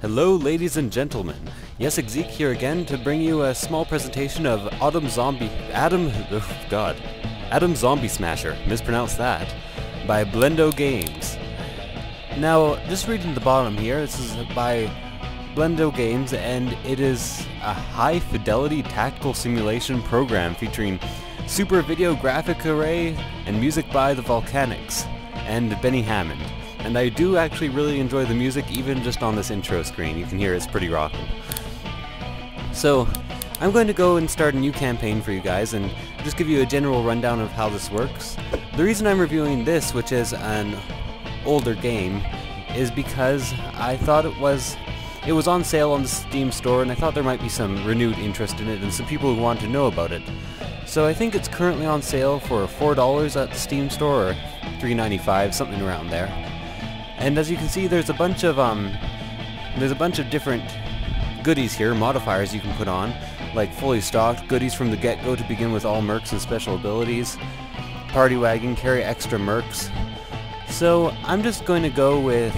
Hello ladies and gentlemen, Yessik here again to bring you a small presentation of Atom Zombie Smasher, mispronounced that, by Blendo Games. Now, just reading the bottom here, this is by Blendo Games, and it is a high-fidelity tactical simulation program featuring super video graphic array and music by the Volcanics and Benny Hammond. And I do actually really enjoy the music, even just on this intro screen. You can hear it's pretty rockin'. So, I'm going to go and start a new campaign for you guys and just give you a general rundown of how this works. The reason I'm reviewing this, which is an older game, is because I thought it was on sale on the Steam store, and I thought there might be some renewed interest in it and some people who want to know about it. So I think it's currently on sale for $4 at the Steam store, or $3.95, something around there. And as you can see, there's a bunch of different goodies here, modifiers you can put on, like fully stocked goodies from the get-go to begin with all mercs and special abilities, party wagon, carry extra mercs. So I'm just going to go with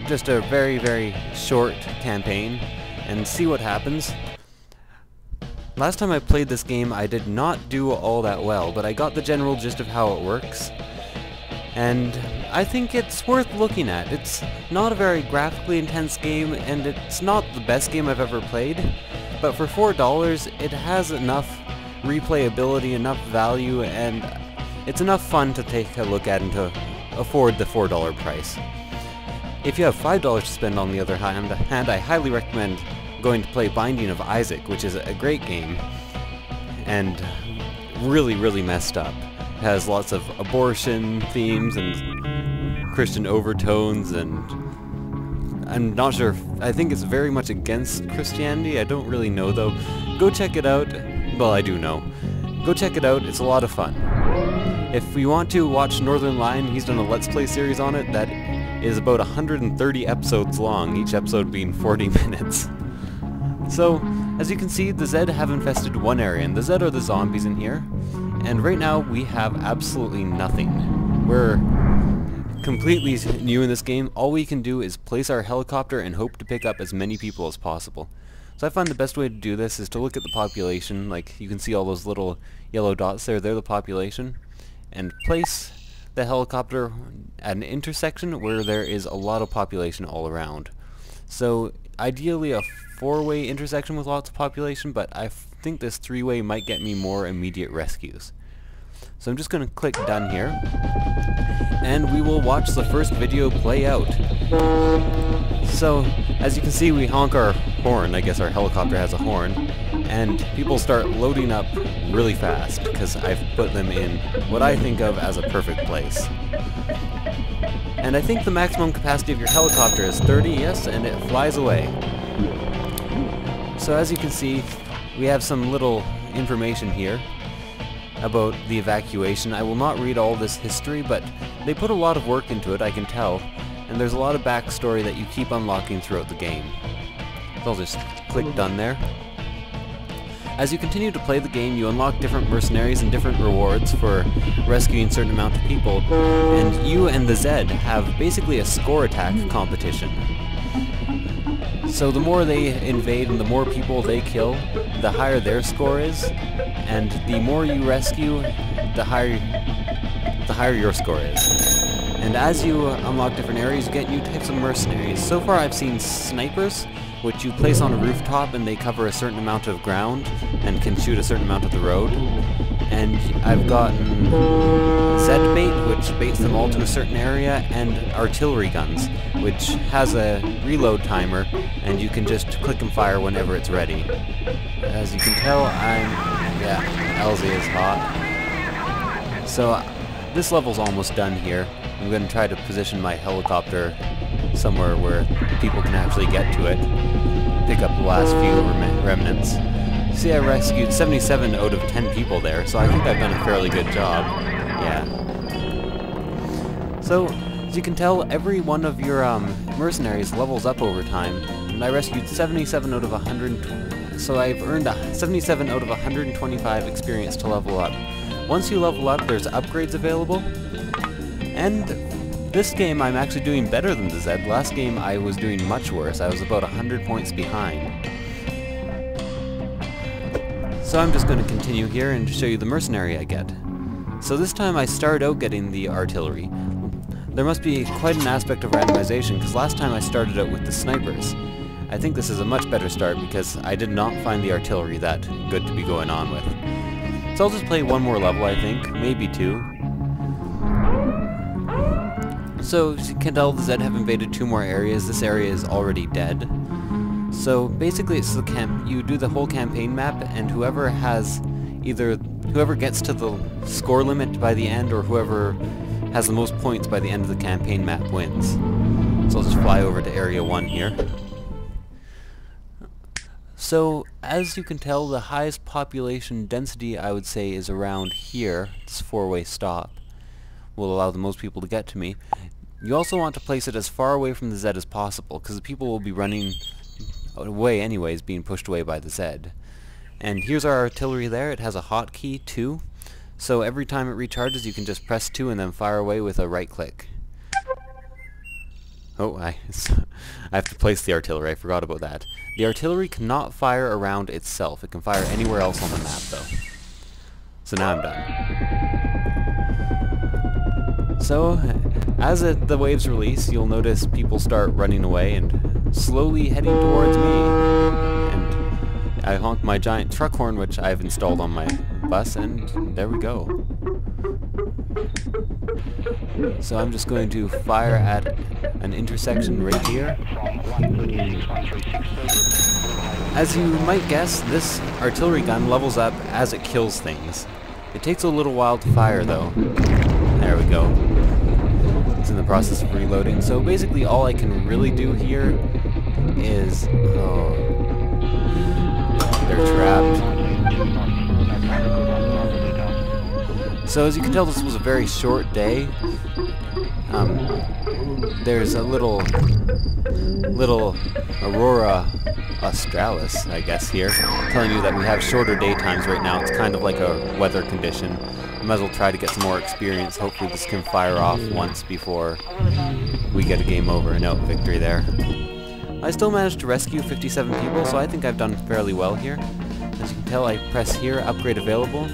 just a very, very short campaign and see what happens. Last time I played this game, I did not do all that well, but I got the general gist of how it works. And I think it's worth looking at. It's not a very graphically intense game, and it's not the best game I've ever played, but for $4 it has enough replayability, enough value, and it's enough fun to take a look at and to afford the $4 price. If you have $5 to spend, on the other hand, I highly recommend going to play Binding of Isaac, which is a great game, and really, really messed up. It has lots of abortion themes and Christian overtones, and I'm not sure, I think it's very much against Christianity. I don't really know though. Go check it out. Well, I do know. Go check it out, it's a lot of fun. If you want to watch Northern Lion, he's done a Let's Play series on it that is about 130 episodes long, each episode being 40 minutes. So, as you can see, the Zed have infested one area, and the Zed are the zombies in here. And right now, we have absolutely nothing. We're completely new in this game. All we can do is place our helicopter and hope to pick up as many people as possible. So I find the best way to do this is to look at the population. Like, you can see all those little yellow dots there, they're the population. And place the helicopter at an intersection where there is a lot of population all around. So, ideally a four-way intersection with lots of population, but I think this three-way might get me more immediate rescues. So I'm just going to click done here, and we will watch the first video play out. So, as you can see, we honk our horn. I guess our helicopter has a horn, and people start loading up really fast, because I've put them in what I think of as a perfect place. And I think the maximum capacity of your helicopter is 30, yes, and it flies away. So as you can see, we have some little information here about the evacuation. I will not read all this history, but they put a lot of work into it, I can tell, and there's a lot of backstory that you keep unlocking throughout the game. So I'll just click done there. As you continue to play the game, you unlock different mercenaries and different rewards for rescuing a certain amount of people, and you and the Zed have basically a score attack competition. So the more they invade and the more people they kill, the higher their score is, and the more you rescue, the higher your score is. And as you unlock different areas, you get new types of mercenaries. So far I've seen snipers, which you place on a rooftop and they cover a certain amount of ground and can shoot a certain amount of the road. And I've gotten Zed bait, which baits them all to a certain area, and artillery guns, which has a reload timer, and you can just click and fire whenever it's ready. As you can tell, LZ is hot. So this level's almost done here. I'm going to try to position my helicopter somewhere where people can actually get to it, pick up the last few remnants. See, I rescued 77 out of 10 people there, so I think I've done a fairly good job. Yeah. So, as you can tell, every one of your mercenaries levels up over time, and I rescued 77 out of 100, so I've earned 77 out of 125 experience to level up. Once you level up, there's upgrades available, and this game I'm actually doing better than the Z. Last game I was doing much worse. I was about 100 points behind. So I'm just going to continue here and show you the mercenary I get. So this time I started out getting the artillery. There must be quite an aspect of randomization, because last time I started out with the snipers. I think this is a much better start because I did not find the artillery that good to be going on with. So I'll just play one more level, I think, maybe two. So as you can tell, the Zed have invaded 2 more areas. This area is already dead. So basically it's the you do the whole campaign map, and whoever gets to the score limit by the end, or whoever has the most points by the end of the campaign map wins. So I'll just fly over to area 1 here. So as you can tell, the highest population density I would say is around here. This 4-way stop will allow the most people to get to me. You also want to place it as far away from the Z as possible, because the people will be running away anyways, being pushed away by the Z. And here's our artillery there. It has a hotkey 2, so every time it recharges you can just press 2 and then fire away with a right click. Oh, I have to place the artillery, I forgot about that. The artillery cannot fire around itself. It can fire anywhere else on the map though. So now I'm done. So, as the waves release, you'll notice people start running away and slowly heading towards me. And I honk my giant truck horn, which I've installed on my bus, and there we go. So I'm just going to fire at an intersection right here. As you might guess, this artillery gun levels up as it kills things. It takes a little while to fire though. There we go. It's in the process of reloading. So basically all I can really do here is... oh, they're trapped. So as you can tell, this was a very short day. There's a little Aurora Australis, I guess, here, telling you that we have shorter daytimes right now. It's kind of like a weather condition. I might as well try to get some more experience. Hopefully this can fire off once before we get a game over. No, victory there. I still managed to rescue 57 people, so I think I've done fairly well here. As you can tell, I press here, upgrade available.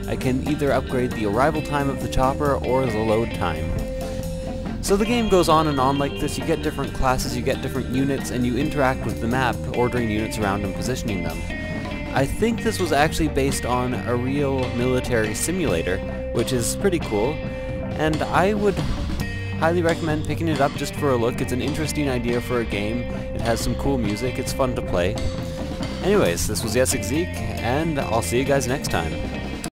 I can either upgrade the arrival time of the chopper or the load time. So the game goes on and on like this. You get different classes, you get different units, and you interact with the map, ordering units around and positioning them. I think this was actually based on a real military simulator, which is pretty cool, and I would highly recommend picking it up just for a look. It's an interesting idea for a game. It has some cool music, it's fun to play. Anyways, this was Yessik, and I'll see you guys next time.